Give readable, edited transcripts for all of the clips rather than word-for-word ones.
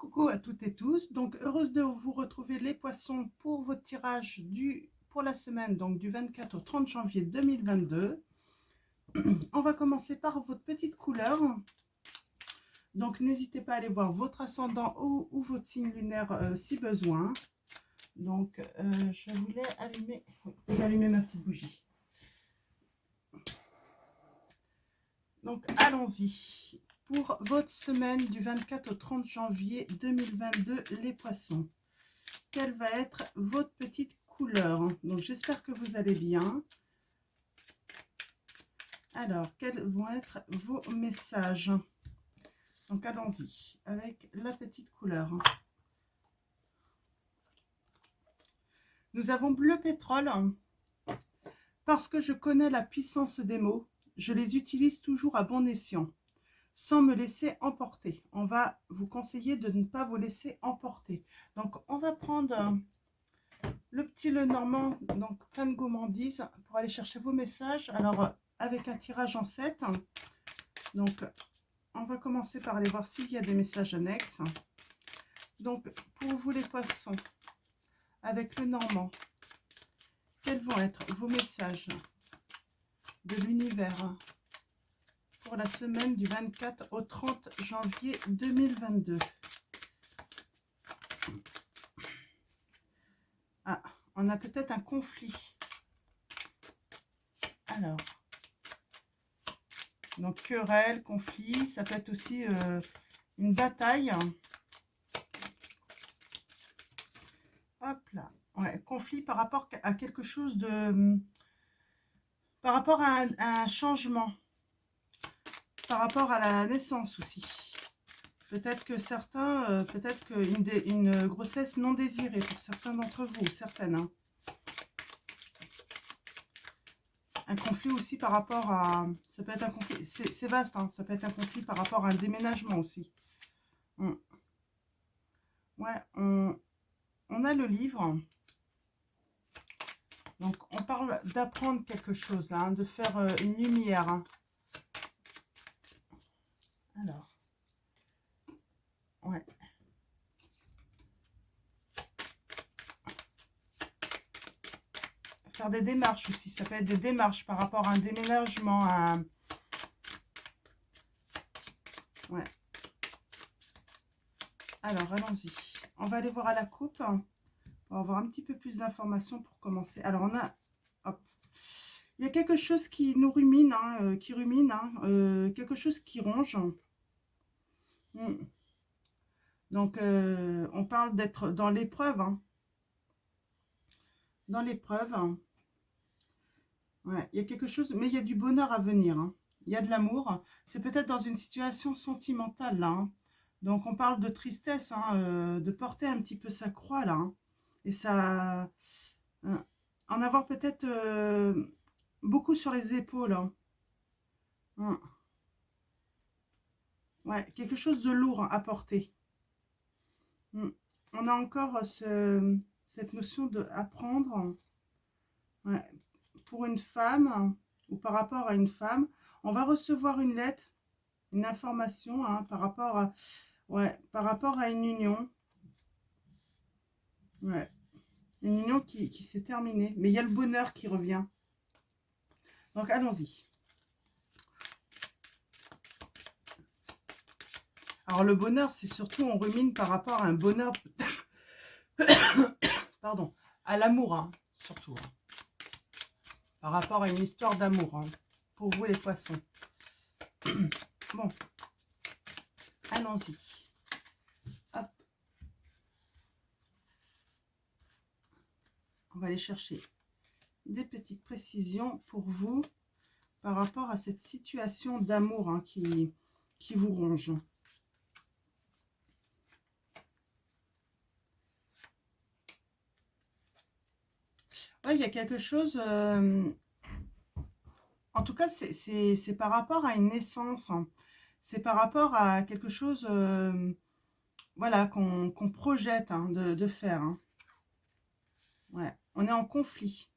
Coucou à toutes et tous, donc heureuse de vous retrouver les poissons pour votre tirage pour la semaine donc du 24 au 30 janvier 2022. On va commencer par votre petite couleur, donc n'hésitez pas à aller voir votre ascendant ou votre signe lunaire si besoin. Donc je voulais allumer, je vais allumer ma petite bougie. Donc allons-y. Pour votre semaine du 24 au 30 janvier 2022, les poissons, quelle va être votre petite couleur? Donc j'espère que vous allez bien. Alors, quels vont être vos messages? Donc allons-y avec la petite couleur. Nous avons bleu pétrole. Parce que je connais la puissance des mots, je les utilise toujours à bon escient, sans me laisser emporter. On va vous conseiller de ne pas vous laisser emporter. Donc on va prendre le petit Lenormand, donc plein de gourmandise, pour aller chercher vos messages. Alors avec un tirage en 7. Donc on va commencer par aller voir s'il y a des messages annexes. Donc pour vous les poissons, avec le Normand, quels vont être vos messages de l'univers pour la semaine du 24 au 30 janvier 2022? Ah, on a peut-être un conflit. Alors, donc querelle, conflit, ça peut être aussi une bataille. Hop là, ouais, conflit par rapport à quelque chose de... par rapport à un changement, par rapport à la naissance aussi. Peut-être que certains, peut-être une grossesse non désirée pour certains d'entre vous, certaines. Hein. Un conflit aussi par rapport à... Ça peut être un conflit, c'est vaste, hein, ça peut être un conflit par rapport à un déménagement aussi. Ouais, on a le livre. Donc, on parle d'apprendre quelque chose, là, hein, de faire une lumière. Hein. Alors, ouais. Faire des démarches aussi, ça peut être des démarches par rapport à un déménagement, à un... Ouais. Alors, allons-y. On va aller voir à la coupe pour avoir un petit peu plus d'informations pour commencer. Alors, on a... Hop. Il y a quelque chose qui nous rumine, hein, quelque chose qui ronge. Donc, on parle d'être dans l'épreuve. Hein. Dans l'épreuve. Ouais, il y a quelque chose, mais il y a du bonheur à venir. Hein. Il y a de l'amour. C'est peut-être dans une situation sentimentale, là. Hein. Donc, on parle de tristesse, hein, de porter un petit peu sa croix, là. Hein. Et ça... en avoir peut-être beaucoup sur les épaules. Hein. Ouais, quelque chose de lourd à porter. On a encore cette notion de apprendre. Ouais. Pour une femme ou par rapport à une femme, on va recevoir une lettre, une information hein, par rapport à, ouais, par rapport à une union. Ouais. Une union qui s'est terminée. Mais il y a le bonheur qui revient. Donc allons-y. Alors le bonheur, c'est surtout, on rumine par rapport à un bonheur, pardon, à l'amour, hein, surtout. Hein. Par rapport à une histoire d'amour, hein, pour vous les poissons. Bon, allons-y. Hop. On va aller chercher des petites précisions pour vous par rapport à cette situation d'amour hein, qui vous ronge. Ouais, il y a quelque chose... en tout cas, c'est par rapport à une naissance. Hein. C'est par rapport à quelque chose voilà, qu'on projette hein, de faire. Hein. Ouais, on est en conflit.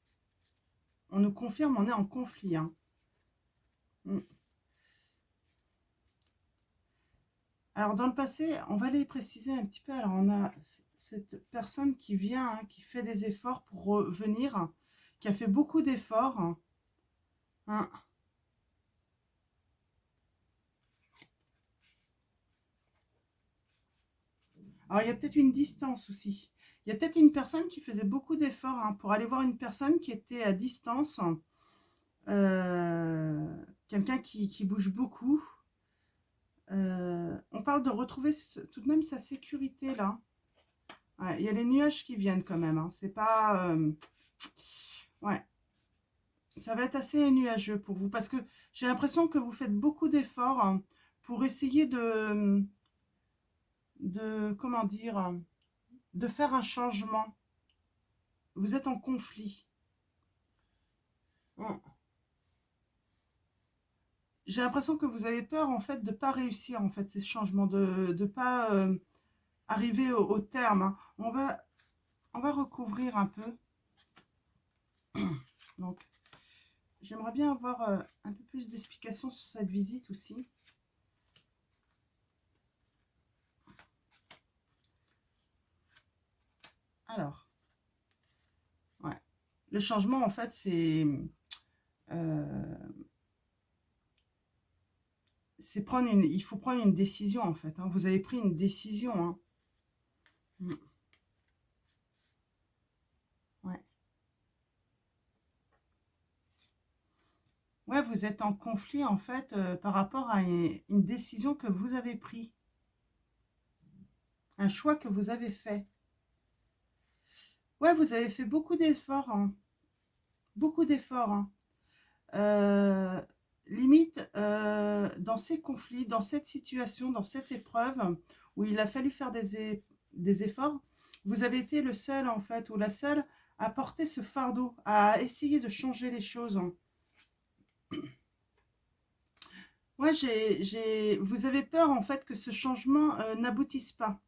On nous confirme, on est en conflit. Hein. Alors, dans le passé, on va les préciser un petit peu. Alors, on a cette personne qui vient, hein, qui fait des efforts pour revenir, qui a fait beaucoup d'efforts, hein. Alors, il y a peut-être une distance aussi. Il y a peut-être une personne qui faisait beaucoup d'efforts, hein, pour aller voir une personne qui était à distance, quelqu'un qui bouge beaucoup. On parle de retrouver tout de même sa sécurité là. Ouais, il y a les nuages qui viennent quand même, hein. C'est pas... ouais, ça va être assez nuageux pour vous parce que j'ai l'impression que vous faites beaucoup d'efforts, hein, pour essayer comment dire, de faire un changement. Vous êtes en conflit. Hum. J'ai l'impression que vous avez peur en fait de pas réussir en fait ces changements, de pas arriver au terme, hein. On va recouvrir un peu. Donc, j'aimerais bien avoir un peu plus d'explications sur cette visite aussi. Alors, ouais. Le changement, en fait, euh, c'est prendre une... Il faut prendre une décision, en fait, hein. Vous avez pris une décision, hein. Mm. Ouais. Ouais, vous êtes en conflit, en fait, par rapport à une décision que vous avez prise, un choix que vous avez fait. Ouais, vous avez fait beaucoup d'efforts, hein. Beaucoup d'efforts, hein. Euh, limite, dans ces conflits, dans cette situation, dans cette épreuve, où il a fallu faire des efforts, vous avez été le seul, en fait, ou la seule à porter ce fardeau, à essayer de changer les choses. Moi, vous avez peur, en fait, que ce changement n'aboutisse pas,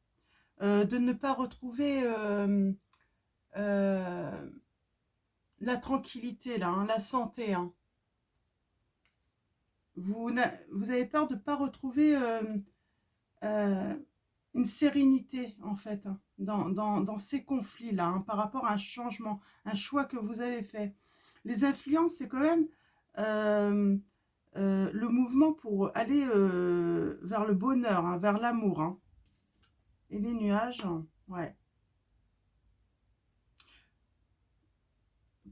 de ne pas retrouver euh, la tranquillité, là, hein, la santé, hein. Vous avez peur de ne pas retrouver euh, une sérénité, en fait, hein, dans ces conflits-là, hein, par rapport à un changement, un choix que vous avez fait. Les influences, c'est quand même euh, le mouvement pour aller vers le bonheur, hein, vers l'amour, hein. Et les nuages, hein, ouais.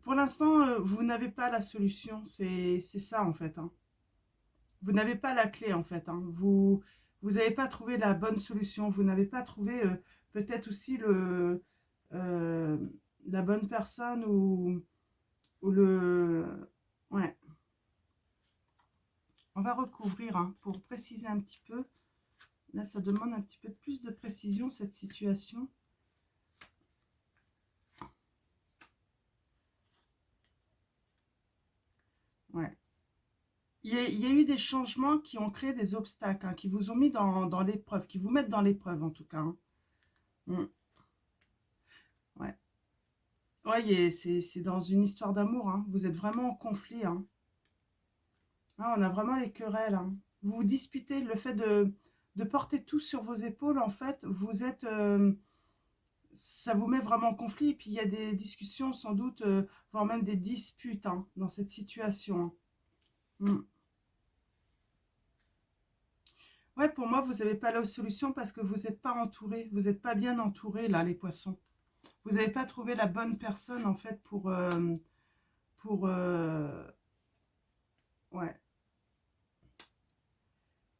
Pour l'instant, vous n'avez pas la solution, c'est ça, en fait, hein. Vous n'avez pas la clé, en fait, hein. Vous n'avez pas trouvé la bonne solution. Vous n'avez pas trouvé peut-être aussi euh, la bonne personne ou le... Ouais, on va recouvrir, hein, pour préciser un petit peu. Là, ça demande un petit peu plus de précision, cette situation. Ouais. Il y a eu des changements qui ont créé des obstacles, hein, qui vous ont mis dans l'épreuve, qui vous mettent dans l'épreuve, en tout cas, hein. Mm. Ouais. Ouais, c'est dans une histoire d'amour, hein. Vous êtes vraiment en conflit, hein. Ah, on a vraiment les querelles, hein. Vous vous disputez, le fait de porter tout sur vos épaules, en fait, vous êtes, ça vous met vraiment en conflit. Et puis il y a des discussions, sans doute, voire même des disputes, hein, dans cette situation, hein. Mm. Ouais, pour moi, vous n'avez pas la solution parce que vous n'êtes pas entouré, vous n'êtes pas bien entouré, là, les poissons. Vous n'avez pas trouvé la bonne personne, en fait, pour ouais.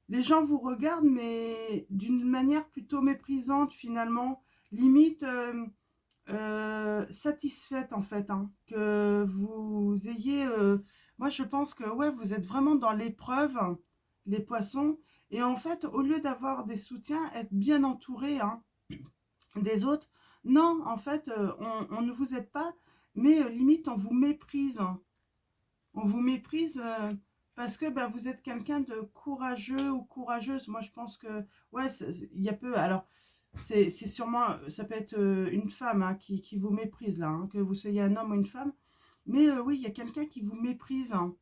Les gens vous regardent, mais d'une manière plutôt méprisante, finalement, limite satisfaite, en fait, hein, que vous ayez... moi, je pense que, ouais, vous êtes vraiment dans l'épreuve, les poissons, et en fait, au lieu d'avoir des soutiens, être bien entouré, hein, des autres, non, en fait, on ne vous aide pas, mais limite, on vous méprise, hein. On vous méprise parce que bah, vous êtes quelqu'un de courageux ou courageuse. Moi, je pense que, ouais, il y a peu. Alors, c'est sûrement, ça peut être une femme, hein, qui vous méprise là, hein, que vous soyez un homme ou une femme. Mais oui, il y a quelqu'un qui vous méprise, hein.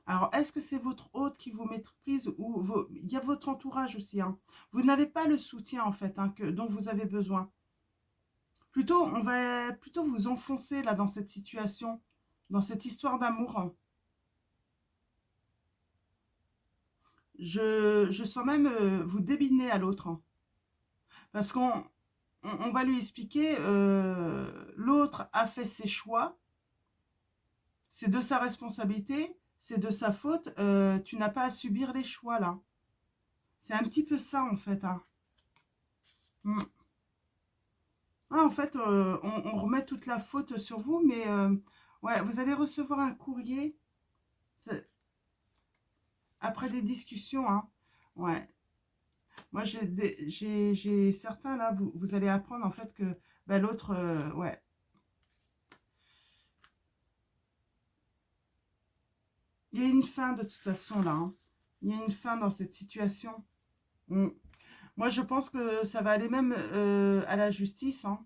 Alors, est-ce que c'est votre hôte qui vous méprise ou il y a votre entourage aussi, hein. Vous n'avez pas le soutien, en fait, hein, dont vous avez besoin. Plutôt, on va plutôt vous enfoncer, là, dans cette situation, dans cette histoire d'amour, hein. Je sens même vous débiner à l'autre, hein. Parce qu'on va lui expliquer, l'autre a fait ses choix, c'est de sa responsabilité, c'est de sa faute, tu n'as pas à subir les choix, là. C'est un petit peu ça, en fait, hein. Mm. Ah, en fait, on remet toute la faute sur vous, mais ouais, vous allez recevoir un courrier après des discussions, hein. Ouais. Moi, j'ai certains, là, vous allez apprendre, en fait, que bah, l'autre, ouais. Il y a une fin, de toute façon, là, hein. Il y a une fin dans cette situation. Mm. Moi, je pense que ça va aller même à la justice, hein.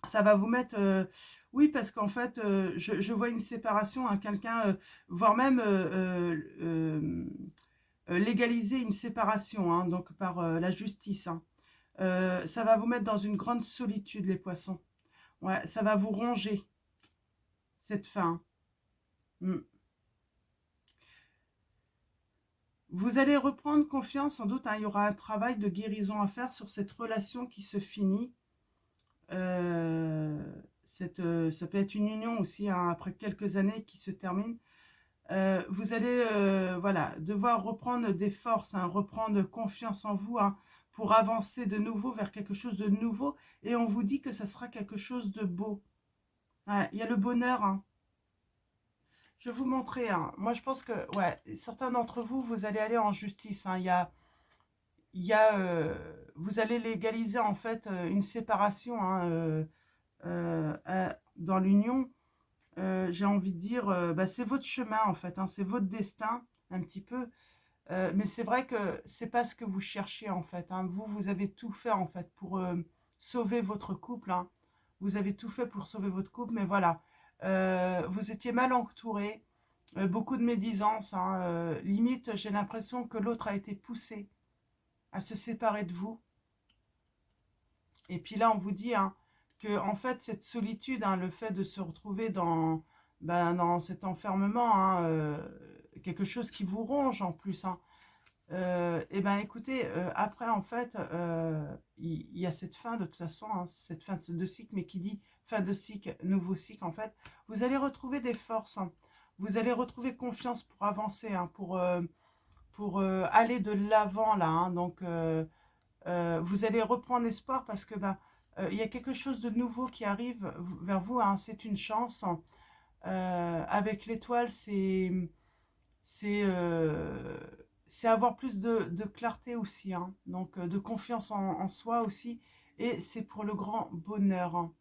Ça va vous mettre... oui, parce qu'en fait, je vois une séparation, hein, quelqu'un, voire même légaliser une séparation, hein, donc par la justice, hein. Ça va vous mettre dans une grande solitude, les poissons. Ouais, ça va vous ronger, cette fin. Mm. Vous allez reprendre confiance, sans doute, hein, il y aura un travail de guérison à faire sur cette relation qui se finit. Euh, ça peut être une union aussi, hein, après quelques années qui se termine. Vous allez voilà, devoir reprendre des forces, hein, reprendre confiance en vous, hein, pour avancer de nouveau vers quelque chose de nouveau. Et on vous dit que ça sera quelque chose de beau. Ouais, il y a le bonheur, hein. Je vais vous montrer, hein. Moi, je pense que ouais, certains d'entre vous, vous allez aller en justice, hein. Vous allez légaliser en fait une séparation, hein, dans l'union. J'ai envie de dire, bah, c'est votre chemin en fait, hein, c'est votre destin un petit peu. Mais c'est vrai que c'est pas ce que vous cherchez en fait, hein. Vous avez tout fait en fait pour sauver votre couple, hein. Vous avez tout fait pour sauver votre couple, mais voilà, vous étiez mal entouré, beaucoup de médisance, hein, limite, j'ai l'impression que l'autre a été poussé à se séparer de vous. Et puis là, on vous dit, hein, que en fait, cette solitude, hein, le fait de se retrouver dans cet enfermement, hein, quelque chose qui vous ronge en plus, hein, et ben écoutez, après, en fait, il y a cette fin, de toute façon, hein, cette fin de cycle, mais qui dit fin de cycle, nouveau cycle, en fait, vous allez retrouver des forces, hein. Vous allez retrouver confiance pour avancer, hein, pour aller de l'avant, là, hein. Donc, vous allez reprendre espoir parce que bah, il y a quelque chose de nouveau qui arrive vers vous, hein. C'est une chance. Avec l'étoile, c'est euh, c'est avoir plus de clarté aussi, hein. Donc de confiance en soi aussi. Et c'est pour le grand bonheur, hein.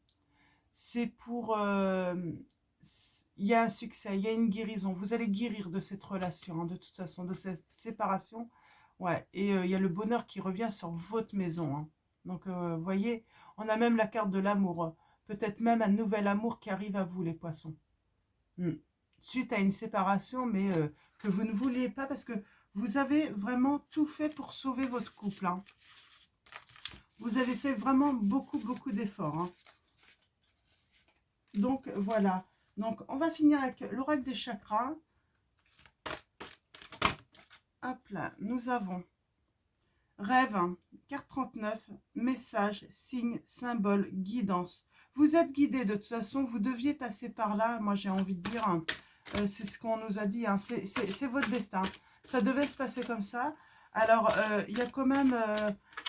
C'est pour... il y a un succès, il y a une guérison. Vous allez guérir de cette relation, hein, de toute façon, de cette séparation. Ouais, et il y a le bonheur qui revient sur votre maison, hein. Donc, vous voyez, on a même la carte de l'amour, hein. Peut-être même un nouvel amour qui arrive à vous, les poissons. Hmm. Suite à une séparation, mais que vous ne vouliez pas parce que vous avez vraiment tout fait pour sauver votre couple, hein. Vous avez fait vraiment beaucoup, beaucoup d'efforts, hein. Donc, voilà. Donc, on va finir avec l'oracle des chakras. Hop là, nous avons rêve, hein, carte 39, message, signe, symbole, guidance. Vous êtes guidé, de toute façon, vous deviez passer par là. Moi, j'ai envie de dire, hein, c'est ce qu'on nous a dit, hein, c'est votre destin. Ça devait se passer comme ça. Alors, il y a quand même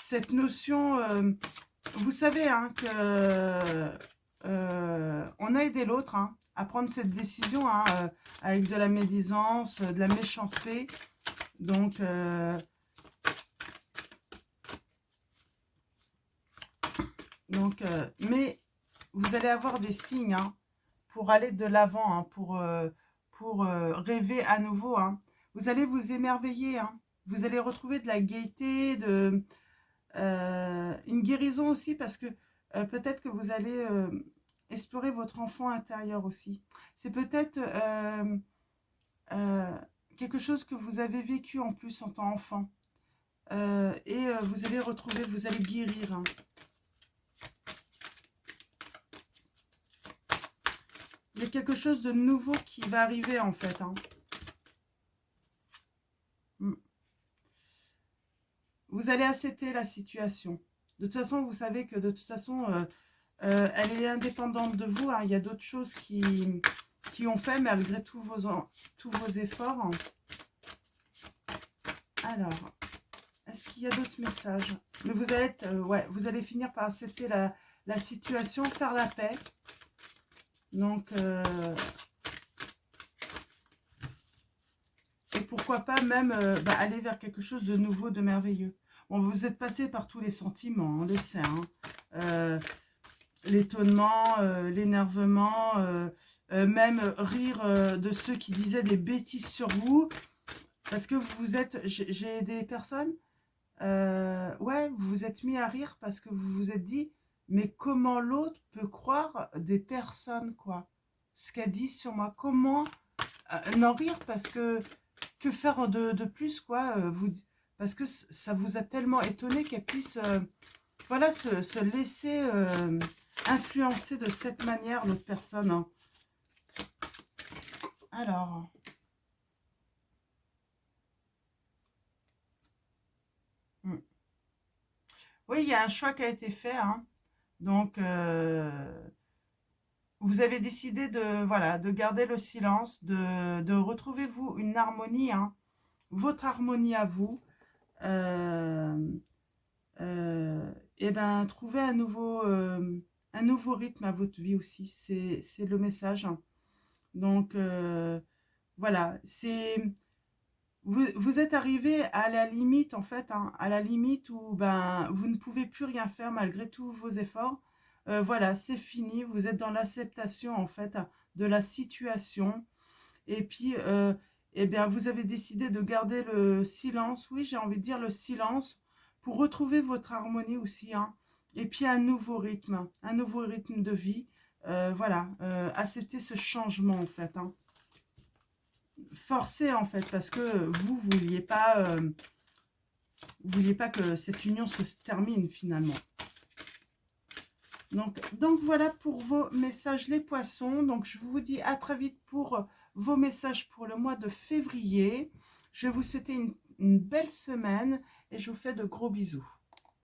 cette notion, vous savez, hein, que on a aidé l'autre, hein, à prendre cette décision, hein, avec de la médisance, de la méchanceté. Donc, mais vous allez avoir des signes, hein, pour aller de l'avant, hein, pour rêver à nouveau, hein. Vous allez vous émerveiller, hein. Vous allez retrouver de la gaieté, une guérison aussi, parce que peut-être que vous allez explorer votre enfant intérieur aussi. C'est peut-être euh, quelque chose que vous avez vécu en plus en tant qu'enfant. Vous allez retrouver, vous allez guérir. Hein. Il y a quelque chose de nouveau qui va arriver en fait. Hein. Vous allez accepter la situation. De toute façon, vous savez que de toute façon, elle est indépendante de vous. Hein. Il y a d'autres choses qui ont fait malgré tous vos efforts. Alors, est-ce qu'il y a d'autres messages? Mais vous allez être, ouais, vous allez finir par accepter la situation, faire la paix. Donc, et pourquoi pas même aller vers quelque chose de nouveau, de merveilleux. Bon, vous êtes passé par tous les sentiments, on le sait. Hein. L'étonnement, l'énervement, même rire de ceux qui disaient des bêtises sur vous. Parce que vous êtes, j'ai des personnes, ouais, vous vous êtes mis à rire parce que vous vous êtes dit, mais comment l'autre peut croire des personnes, quoi? Ce qu'elle dit sur moi, comment n'en rire parce que faire de plus, quoi, parce que ça vous a tellement étonné qu'elle puisse, voilà, se laisser influencer de cette manière l'autre personne. Hein. Alors, oui, il y a un choix qui a été fait. Hein. Donc, vous avez décidé de, voilà, de garder le silence, de retrouver vous une harmonie, hein, votre harmonie à vous. Et ben trouver un nouveau rythme à votre vie aussi. C'est le message. Hein. Donc, voilà, vous êtes arrivé à la limite, en fait, hein, à la limite où ben, vous ne pouvez plus rien faire malgré tous vos efforts. Voilà, c'est fini, vous êtes dans l'acceptation, en fait, de la situation. Et puis, eh bien, vous avez décidé de garder le silence, oui, j'ai envie de dire le silence, pour retrouver votre harmonie aussi, hein. Et puis un nouveau rythme de vie. Voilà, accepter ce changement, en fait. Hein. Forcer, en fait, parce que vous vouliez pas que cette union se termine, finalement. Donc voilà pour vos messages, les poissons. Donc, je vous dis à très vite pour vos messages pour le mois de février. Je vais vous souhaiter une belle semaine et je vous fais de gros bisous.